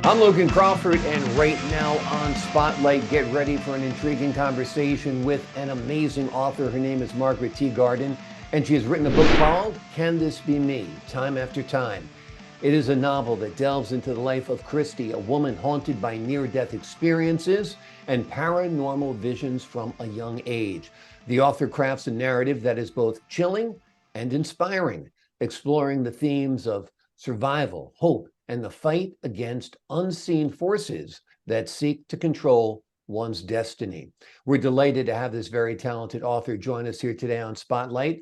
I'm Logan Crawford, and right now on Spotlight, get ready for an intriguing conversation with an amazing author. Her name is Margaret Teegarden, and she has written a book called Can This Be Me? Time After Time. It is a novel that delves into the life of Christy, a woman haunted by near-death experiences and paranormal visions from a young age. The author crafts a narrative that is both chilling and inspiring, exploring the themes of survival, hope, and the fight against unseen forces that seek to control one's destiny. We're delighted to have this very talented author join us here today on Spotlight.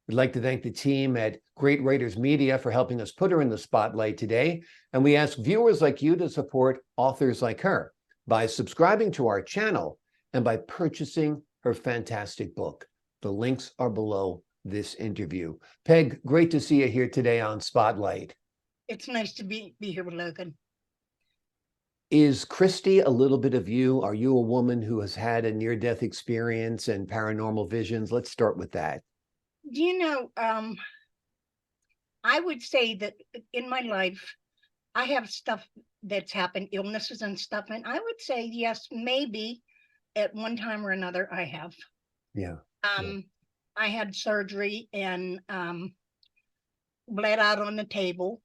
We'd like to thank the team at Great Writers Media for helping us put her in the spotlight today. And we ask viewers like you to support authors like her by subscribing to our channel and by purchasing her fantastic book. The links are below this interview. Peg, great to see you here today on Spotlight. It's nice to be here with Logan. Is Christy a little bit of you? Are you a woman who has had a near-death experience and paranormal visions? Let's start with that. Do you know, I would say that in my life, I have stuff that's happened, illnesses and stuff, and I would say, yes, maybe at one time or another I have. Yeah. I had surgery and bled out on the table.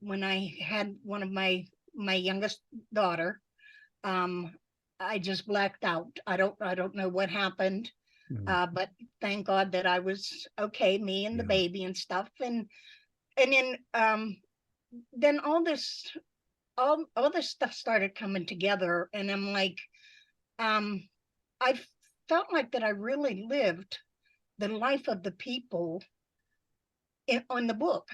When I had one of my youngest daughter, I just blacked out. I don't know what happened, but thank God that I was okay, me and the baby and stuff, and then all this stuff started coming together, and I'm like, I felt like that I really lived the life of the people on the book.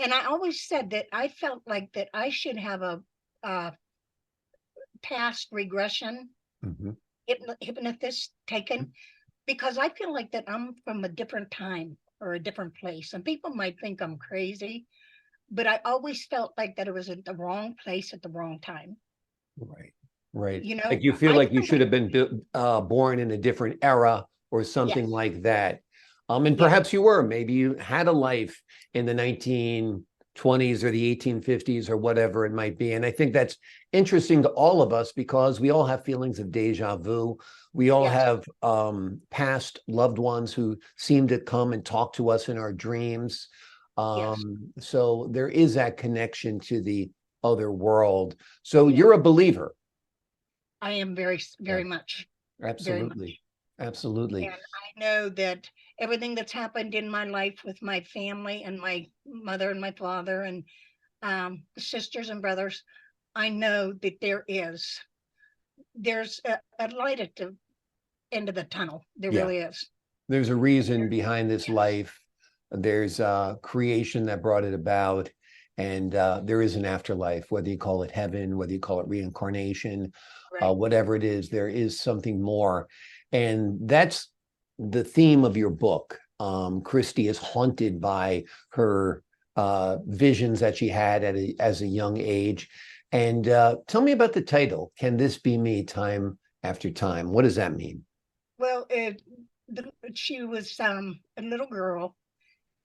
And I always said that I felt like that I should have a past regression hypnotist taken, because I feel like that I'm from a different time or a different place. And people might think I'm crazy, but I always felt like that it was at the wrong place at the wrong time. Right. You know, like you feel like you should have been born in a different era or something like that. And perhaps you were. Maybe you had a life in the 1920s or the 1850s or whatever it might be. And I think that's interesting to all of us because we all have feelings of deja vu. We all have past loved ones who seem to come and talk to us in our dreams. So there is that connection to the other world. So you're a believer. I am very, very much. Absolutely. Absolutely. And I know that everything that's happened in my life with my family and my mother and my father and sisters and brothers, I know that there's a light at the end of the tunnel. There really is. There's a reason behind this life. There's creation that brought it about. And there is an afterlife, whether you call it heaven, whether you call it reincarnation, whatever it is, there is something more. And that's the theme of your book. Christy is haunted by her visions that she had as a young age. And tell me about the title, Can This Be Me? Time After Time. What does that mean? Well, she was a little girl.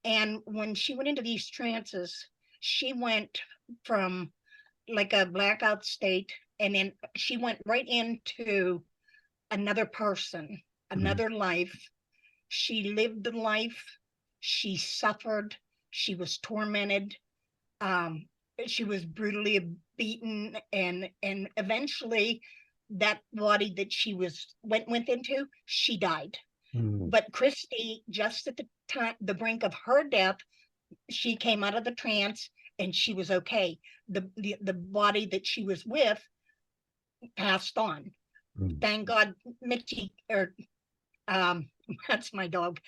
And when she went into these trances, she went from like a blackout state, and then she went right into another person, another life. She lived the life. She suffered. She was tormented. She was brutally beaten, and eventually, that body that she went into, she died. But Christy, just at the time, the brink of her death, she came out of the trance and she was okay. The body that she was with passed on. Thank God, Mitzi, or that's my dog,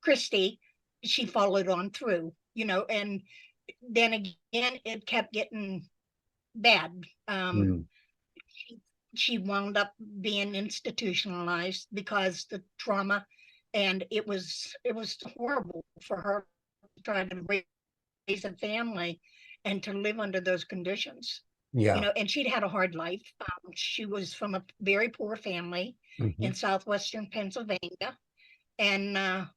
Christy, she followed on through, and then again, it kept getting bad. She wound up being institutionalized because the trauma, and it was horrible for her trying to raise a family and to live under those conditions. And she'd had a hard life. She was from a very poor family in southwestern Pennsylvania, and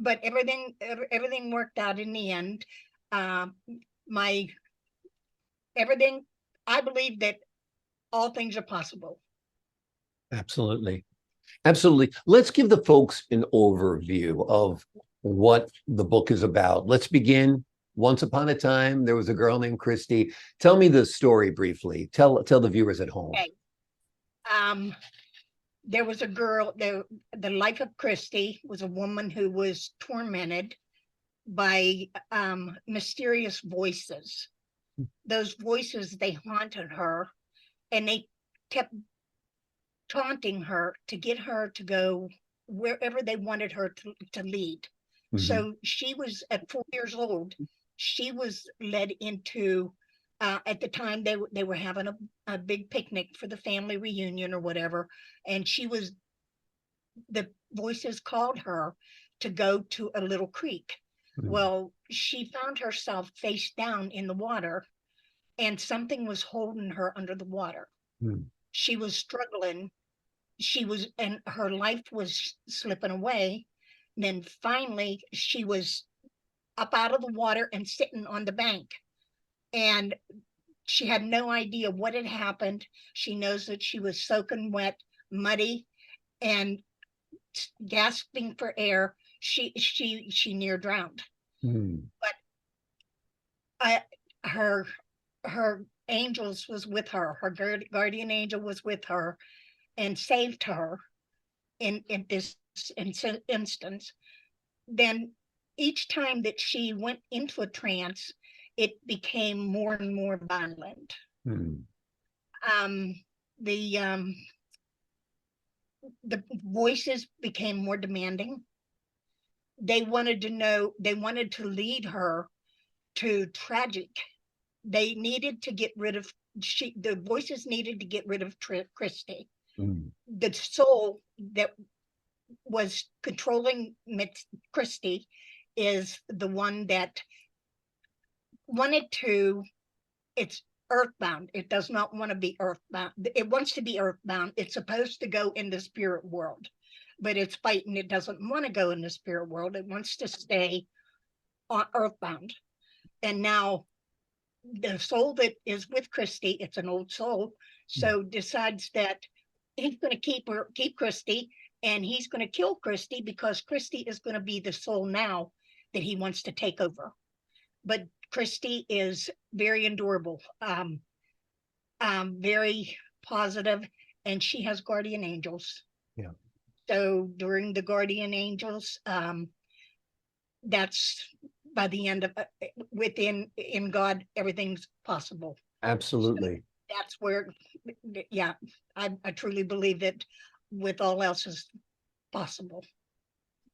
but everything worked out in the end. Um, my everything. I believe that all things are possible. Absolutely. Absolutely. Let's give the folks an overview of what the book is about. Let's begin. Once upon a time, there was a girl named Christy. Tell me the story briefly. Tell the viewers at home. Okay. Um, there was a girl. The life of Christy was a woman who was tormented by mysterious voices. Those voices, they haunted her, and they kept taunting her to get her to go wherever they wanted her to lead. Mhm. So she was at 4 years old. She was led into at the time they were having a big picnic for the family reunion or whatever, and the voices called her to go to a little creek. Mhm. Well, she found herself face down in the water, and something was holding her under the water. Mhm. She was struggling. And her life was slipping away. And then finally, she was up out of the water and sitting on the bank. And she had no idea what had happened. She knows that she was soaking wet, muddy, and gasping for air. She near drowned. Mhm. But I, her her angels was with her. Her guardian angel was with her and saved her in this instance. Then each time that she went into a trance, it became more and more violent. Mhm. Um, the the voices became more demanding. They wanted to lead her to tragic. They needed to get rid of the voices needed to get rid of Christy. Mhm. The soul that was controlling Christy is the one that wanted to, it's earthbound. It does not want to be earthbound. It wants to be earthbound. It's supposed to go in the spirit world, but it's fighting. It doesn't want to go in the spirit world. It wants to stay on earthbound. And now the soul that is with Christy, it's an old soul, so decides that he's going to keep Christy, and he's going to kill Christy because Christy is going to be the soul now that he wants to take over. But Christy is very endurable, very positive, and she has guardian angels. Yeah. So during the guardian angels, that's by the end of within in God, everything's possible. So Absolutely. that's where, yeah, I truly believe that with all else is possible.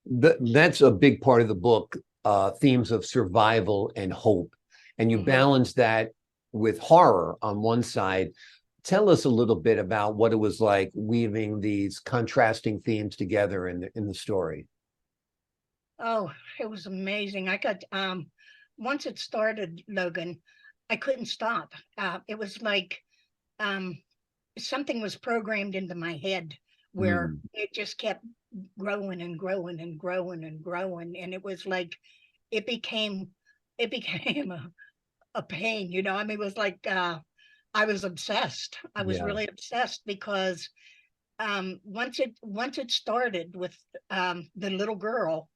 That's a big part of the book, themes of survival and hope. And you Mhm. balance that with horror on one side. Tell us a little bit about what it was like weaving these contrasting themes together in the story. Oh, it was amazing. I got once it started, Logan, I couldn't stop. It was like um something was programmed into my head where Mm, it just kept growing and growing and growing and growing, and it was like it became it became a pain, you know. I mean, it was like I was obsessed. I was yeah. really obsessed because once it started with the little girl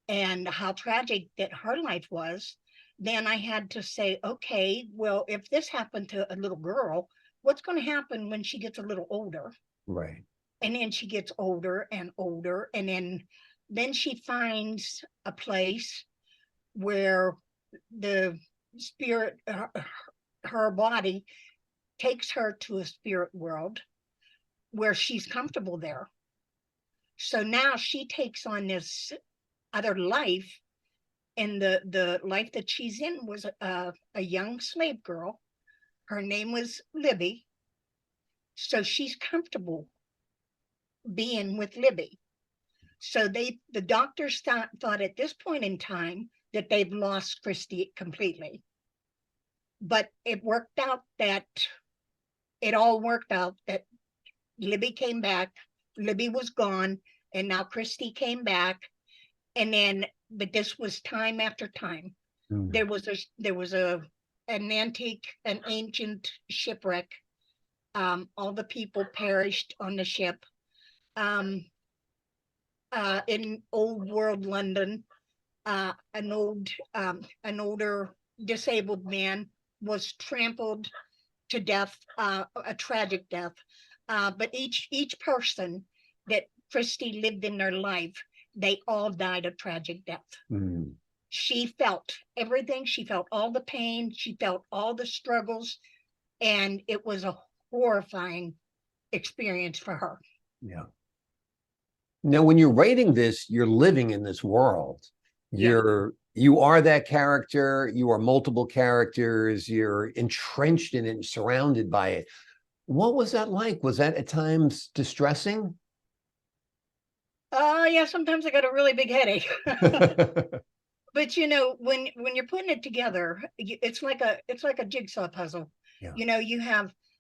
and how tragic that her life was, then I had to say, okay, well, if this happened to a little girl, what's going to happen when she gets a little older? Right. And then she gets older and older, and then she finds a place where the spirit, her body takes her to a spirit world where she's comfortable there. So now she takes on this other life, and the life that she's in was a young slave girl. Her name was Libby. So she's comfortable being with Libby. So the doctors thought at this point in time that they've lost Christy completely. But it all worked out that Libby came back, Libby was gone, and now Christy came back. And then but this was time after time. Mm. There was an ancient shipwreck. All the people perished on the ship. Um, in old world London, an older disabled man was trampled to death, a tragic death. But each person that Christy lived in their life, they all died a tragic death. Mm. She felt everything. She felt all the pain. She felt all the struggles, and it was a horrifying experience for her. Yeah. Now, when you're writing this, you're living in this world. Yeah. You are that character. You are multiple characters. You're entrenched in it and surrounded by it. What was that like? Was that at times distressing? Yeah, sometimes I got a really big headache. But when you're putting it together, it's like a jigsaw puzzle. Yeah.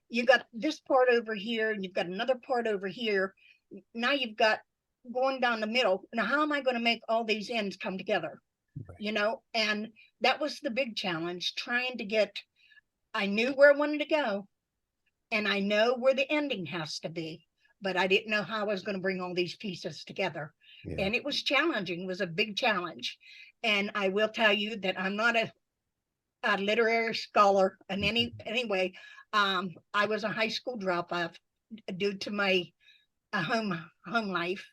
You got this part over here, and you've got another part over here. Now you've got going down the middle. Now, how am I going to make all these ends come together? Right. And that was the big challenge, trying to get. I knew where I wanted to go, and I know where the ending has to be, but I didn't know how I was going to bring all these pieces together. Yeah. And it was challenging. It was a big challenge. And I will tell you that I'm not a literary scholar in any way. I was a high school dropout due to my home life.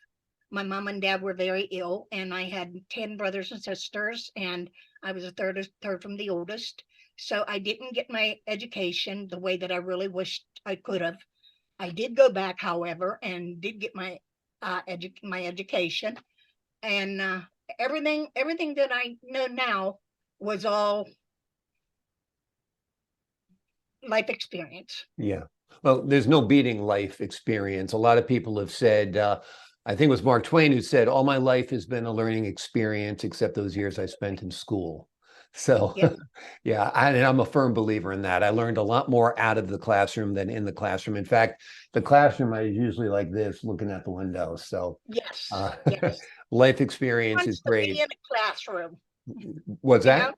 My mom and dad were very ill, and I had 10 brothers and sisters, and I was a third from the oldest. So I didn't get my education the way that I really wished I could have. I did go back, however, and did get my my education, and everything that I know now was all life experience. Yeah. Well, there's no beating life experience. A lot of people have said, I think it was Mark Twain who said, all my life has been a learning experience, except those years I spent in school. So, Yeah. yeah, and I'm a firm believer in that. I learned a lot more out of the classroom than in the classroom. In fact, the classroom I is usually like this, looking at the window. So, Yes. uh, Yes. life Who experience is wants to be great. in a classroom? What's You that? know,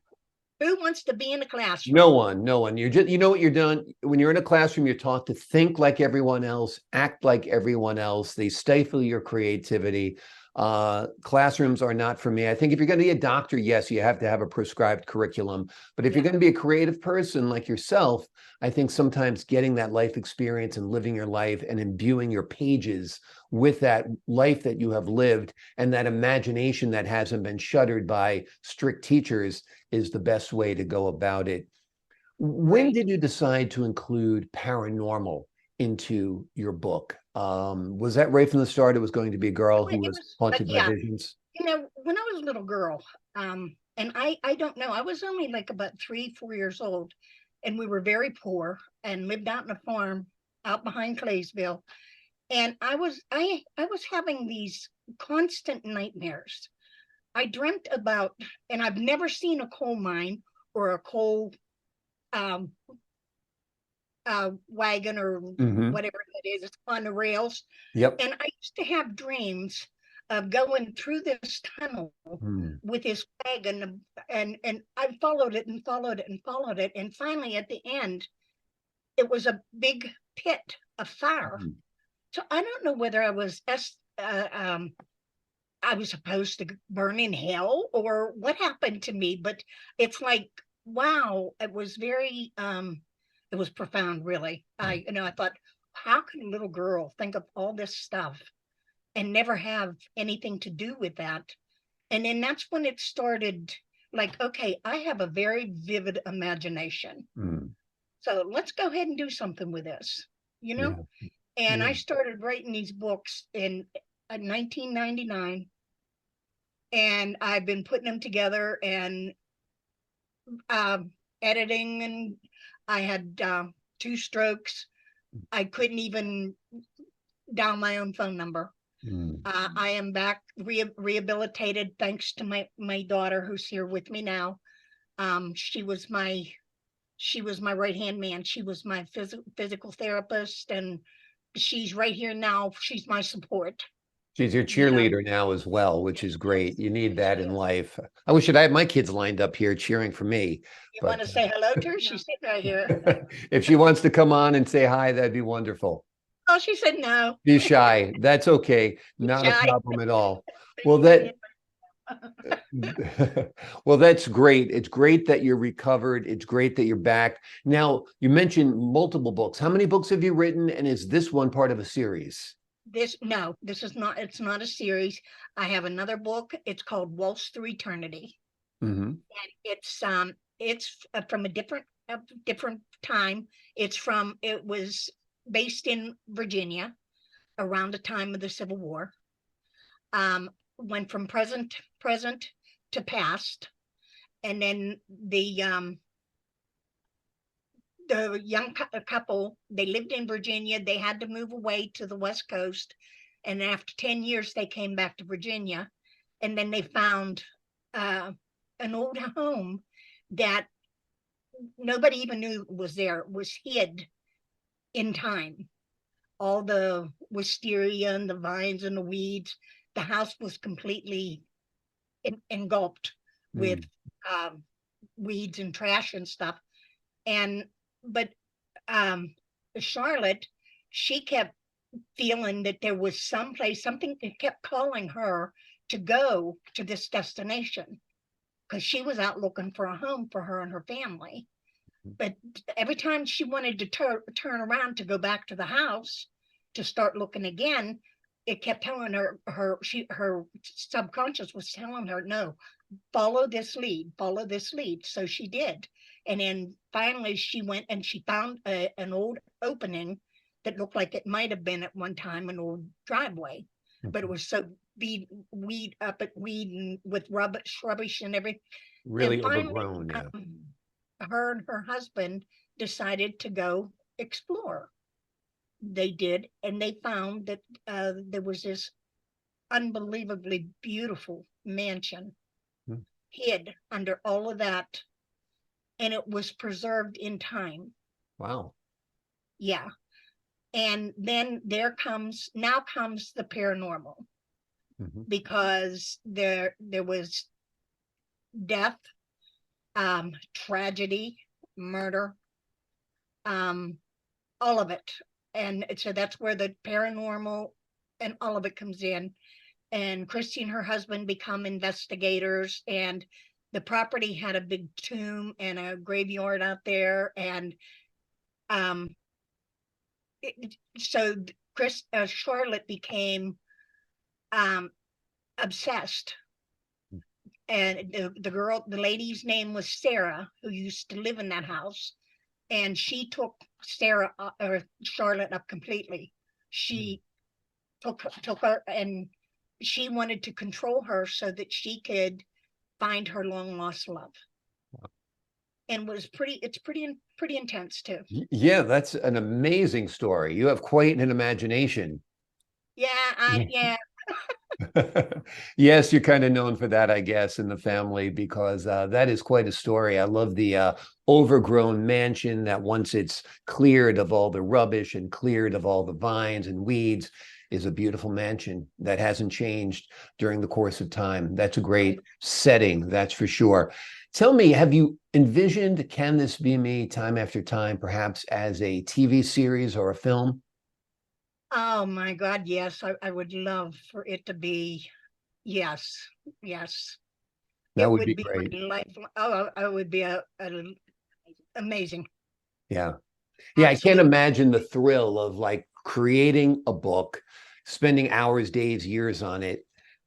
who wants to be in a No classroom? one, no one. You're just, you know what you're doing when you're in a classroom, you're taught to think like everyone else, act like everyone else. They stifle your creativity. Classrooms are not for me. I think if you're going to be a doctor, yes, you have to have a prescribed curriculum. But if you're Yeah. going to be a creative person like yourself, I think sometimes getting that life experience and living your life and imbuing your pages with that life that you have lived and that imagination that hasn't been shuttered by strict teachers is the best way to go about it. When Right. did you decide to include paranormal into your book? Was that right from the start? It was going to be a girl who It was was, haunted by yeah. visions? When I was a little girl, and I don't know, I was only like about 3, 4 years old, and we were very poor and lived out in a farm out behind Claysville. And I was having these constant nightmares. I dreamt about, and I've never seen a coal mine or a coal um, wagon or Hmm. whatever it is. It's on the rails. Yep. And I used to have dreams of going through this tunnel Mm. with his wagon, and I followed it and followed it and followed it, and finally at the end, it was a big pit of fire. Mm. So I don't know whether I was supposed to burn in hell or what happened to me, but it's like, wow, it was profound, really. Yeah. I thought, how can a little girl think of all this stuff and never have anything to do with that? And then that's when it started, like, okay, I have a very vivid imagination. Mm. So let's go ahead and do something with this, you know? Yeah. And I Yeah. started writing these books in 1999, and I've been putting them together and um, editing, and I had 2 strokes. I couldn't even dial my own phone number. Mm. I am back rehabilitated thanks to my daughter, who's here with me now. She was my right hand man. She was my physical therapist, and she's right here now. She's my support. She's your Yeah. cheerleader now as well, which is great. You need that in life. I wish I had my kids lined up here cheering for me, You want but to say hello to her? She's sitting right here. if she wants to come on and say hi, that'd be wonderful. Oh, she said no. She's shy. That's okay. She's Not a shy. problem at all. Well, that well, that's great. It's great that you're recovered. It's great that you're back. Now, you mentioned multiple books. How many books have you written? And is this one part of a series? No, this is not, it's not a series. I have another book. It's called Waltz Through Eternity. Hmm. And it's from a different time. It was based in Virginia around the time of the Civil War. Went from present to past, and then the young couple, they lived in Virginia. They had to move away to the West Coast, and after 10 years, they came back to Virginia, and then they found an old home that nobody even knew was there. It was hid in time. All the wisteria and the vines and the weeds, the house was completely engulfed with Mm. weeds and trash and stuff. And but um, Charlotte, she kept feeling that there was someplace, something that kept calling her to go to this destination because she was out looking for a home for her and her family. But every time she wanted to turn around to go back to the house to start looking again, it kept telling her subconscious was telling her, no, follow this lead. So she did. And then finally she went and she found an old opening that looked like it might have been at one time an old driveway, but it was so weed up at weed and with rubbish and everything. And Really finally, overgrown, yeah. her and her husband decided to go explore. They did, and they found that there was this unbelievably beautiful mansion Hmm. hid under all of that, and it was preserved in time. Wow. Yeah. And then now comes the paranormal, Mhm. because there was death, tragedy, murder, um, all of it. And so that's where the paranormal and all of it comes in. And Christy and her husband become investigators, and the property had a big tomb and a graveyard out there. And um, so Charlotte became um, obsessed. And the lady's name was Sarah, who used to live in that house, and she took or Charlotte up completely. She took her, and she wanted to control her so that she could find her long lost love. And it's pretty intense too. Yeah, that's an amazing story. You have quite an imagination. Yeah. Yes, you're kind of known for that, I guess, in the family, because that is quite a story. I love the overgrown mansion that once it's cleared of all the rubbish and cleared of all the vines and weeds is a beautiful mansion that hasn't changed during the course of time. That's a great setting, that's for sure. Tell me, have you envisioned Can This Be Me time after time, perhaps as a TV series or a film? Oh my God, yes. I would love for it to be, yes, yes. That It would be would be great. my life. Oh, it would be amazing. Yeah. Yeah, I can't Absolutely. imagine the thrill of like creating a book, spending hours, days, years on it,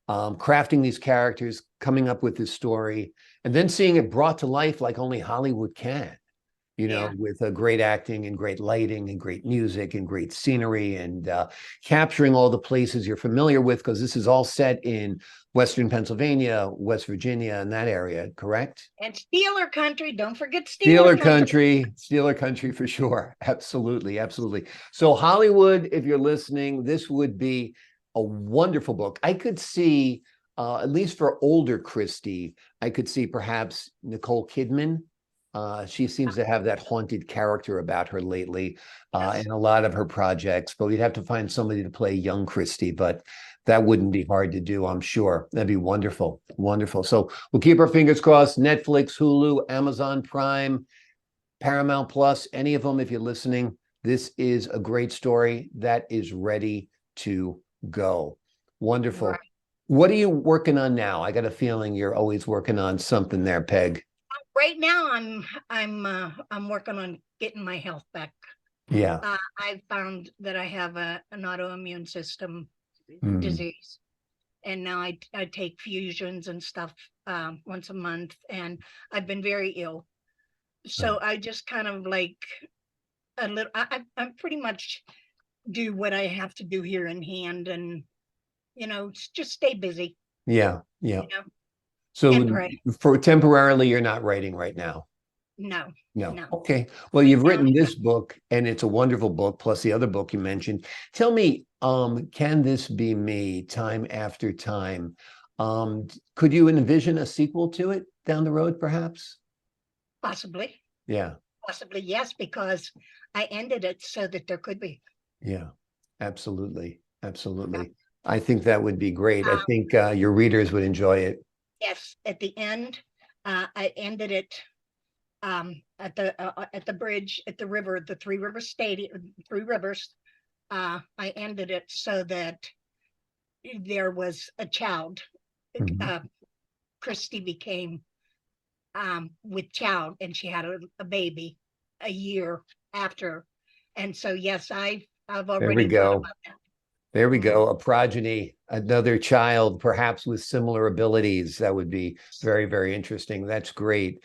crafting these characters, coming up with this story, and then seeing it brought to life like only Hollywood can, Yeah. with great acting and great lighting and great music and great scenery and capturing all the places you're familiar with, because this is all set in Western Pennsylvania, West Virginia, and that area, correct? And Steeler country. Don't forget Steeler country. Steeler country for sure. Absolutely, absolutely. So Hollywood, if you're listening, this would be a wonderful book. I could see, at least for older Christy, I could see perhaps Nicole Kidman. She seems to have that haunted character about her lately, Yes. in a lot of her projects. But we'd have to find somebody to play young Christy. But That wouldn't be hard to do, I'm sure. That'd be wonderful. Wonderful. So we'll keep our fingers crossed. Netflix, Hulu, Amazon Prime, Paramount Plus, any of them, if you're listening, this is a great story that is ready to go. Wonderful. Right. What are you working on now? I got a feeling you're always working on something there, Peg. Right now, I'm working on getting my health back. Yeah. I found that I have an autoimmune system Mm. disease, and now I take fusions and stuff once a month, and I've been very ill. So I just kind of like a little. I pretty much do what I have to do here in hand, and just stay busy, Yeah. Yeah. you know, and So pray. for temporarily, you're not writing right now. No, No. no. Okay. Well, Right you've now, written this book and it's a wonderful book, plus the other book you mentioned. Tell me, can this be me time after time? Could you envision a sequel to it down the road, perhaps? possibly, Yeah. possibly yes, because I ended it so that there could be. Yeah. Absolutely. Yeah. Absolutely. I think that would be great. I Um, think your readers would enjoy it. yes, at the end, I ended it at the bridge at the river, the Three Rivers Stadium, Three Rivers. I ended it so that there was a child. Mhm. Uh, Christy became with child, and she had a baby a year after, and so yes, I've There we already thought go. about that. There we Mhm. go. A progeny, another child, perhaps with similar abilities. That would be very, very interesting. That's great.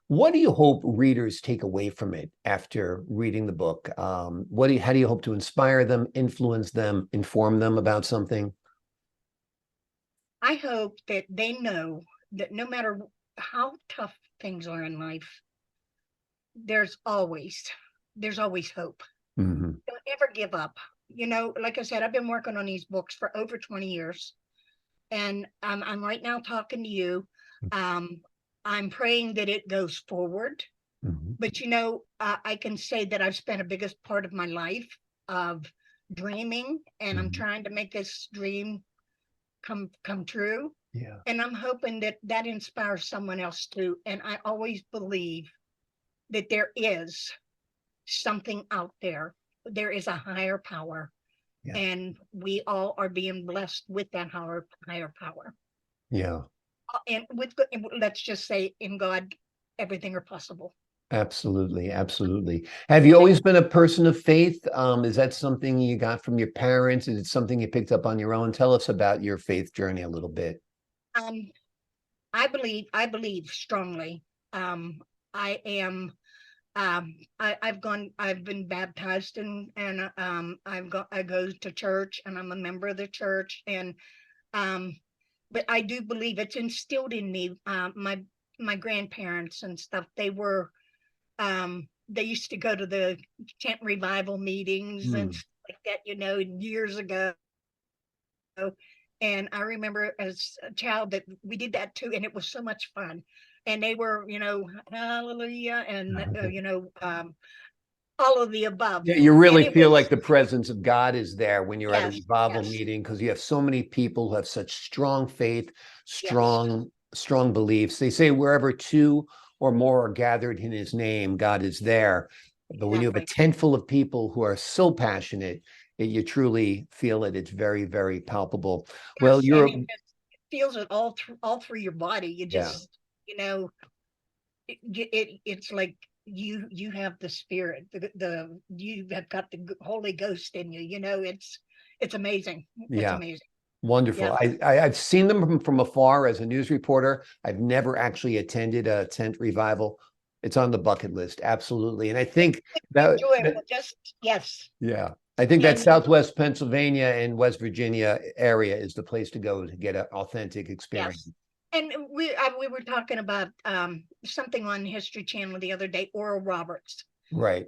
What do you hope readers take away from it after reading the book? How do you hope to inspire them, influence them, inform them about something? I hope that they know that no matter how tough things are in life, there's always there's always hope. Mhm. Don't ever give up. Like I said, I've been working on these books for over 20 years, and I'm right now talking to you. Um, I'm praying that it goes forward, Mhm. but I can say that I've spent a biggest part of my life of dreaming, and I'm Mhm. trying to make this dream come true. Yeah. And I'm hoping that that inspires someone else too. And I always believe that there is something out there. There is a higher power, Yeah. and we all are being blessed with that higher power. Yeah. And let's just say, in God, everything are possible. Absolutely. Absolutely. Have you always been a person of faith? Is that something you got from your parents? Is it something you picked up on your own? Tell us about your faith journey a little bit. Um, I believe strongly. Um, I am. I've been baptized, and I go to church, and I'm a member of the church, and um, but I do believe it's instilled in me. My grandparents and stuff, they used to go to the tent revival meetings and Hmm. stuff like that, years ago. And I remember as a child that we did that too, and it was so much fun. And they were, hallelujah, and all of the above. Yeah, you And really it feel like was, the presence of God is there when you're at a yes, revival yes, meeting because you have so many people who have such strong faith, yes, strong beliefs. They say wherever two or more are gathered in his name, God is there. But when you have a exactly. tent full of people who are so passionate, you truly feel it. It's very, very palpable. Well, Yes, and you're, it feels it all through your body. You yeah, just, you know, it's like you have the spirit, you have got the Holy Ghost in you. It's amazing. It's yeah. amazing. Wonderful. Yeah. I've seen them from afar as a news reporter. I've never actually attended a tent revival. It's on the bucket list, absolutely. And I think Enjoyable. Just yes. yeah, I think that And Southwest Pennsylvania and West Virginia area is the place to go to get an authentic experience. yes. And we were talking about something on History Channel the other day. Oral Roberts. Right.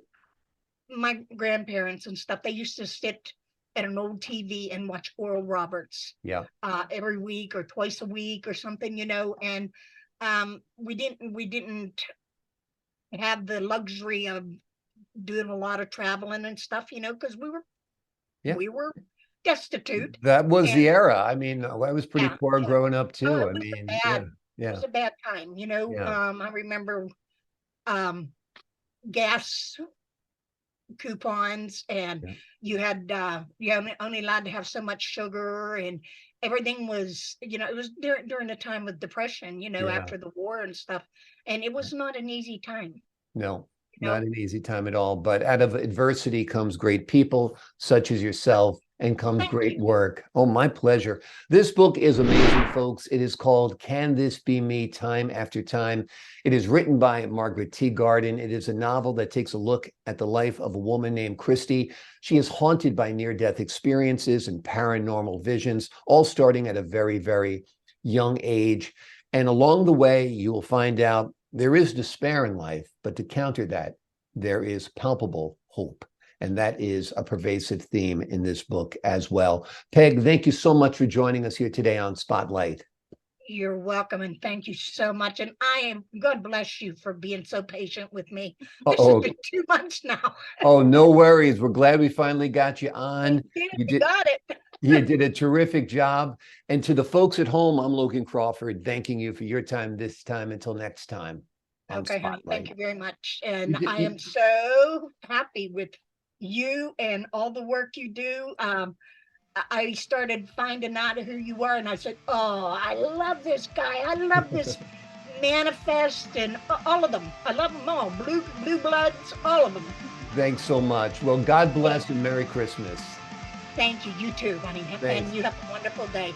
My grandparents and stuff. They used to sit at an old TV and watch Oral Roberts Yeah. every week or twice a week or something. And we didn't have the luxury of doing a lot of traveling and stuff. Because we were Yeah. we were destitute. That was And the era. I mean, I was pretty yeah, poor yeah. growing up Oh, too. I mean, yeah, it yeah, was a bad time, you know. yeah, I remember um gas coupons, and yeah, you only allowed to have so much sugar, and everything was, it was during the time of depression, yeah. after the war and stuff, and it was not an easy time, No, you not know. an easy time at all. But out of adversity comes great people such as yourself, and comes Thank great you. work. Oh, my pleasure. This book is amazing, folks. It is called Can This Be Me? Time After Time. It is written by Margaret Teegarden. It is a novel that takes a look at the life of a woman named Christy. She is haunted by near-death experiences and paranormal visions, all starting at a very, very young age. And along the way, you will find out there is despair in life, but to counter that, there is palpable hope. And that is a pervasive theme in this book as well. Peg, thank you so much for joining us here today on Spotlight. You're welcome, and thank you so much. And God bless you for being so patient with me. This has Oh, been 2 months now. oh, no worries. We're glad we finally got you on. You You did, got it. you did a terrific job. And to the folks at home, I'm Logan Crawford, thanking you for your time this time. Until next time on Okay, honey. Thank Spotlight. you very much. You And did, I you, am so happy with you and all the work you do. I started finding out who you are, and I said, "Oh, I love this guy. I love this manifest and all of them. I love them all. Blue bloods, all of them." Thanks so much. Well, God And bless and Merry Christmas. thank you. You too, honey. Thanks. And you have a wonderful day.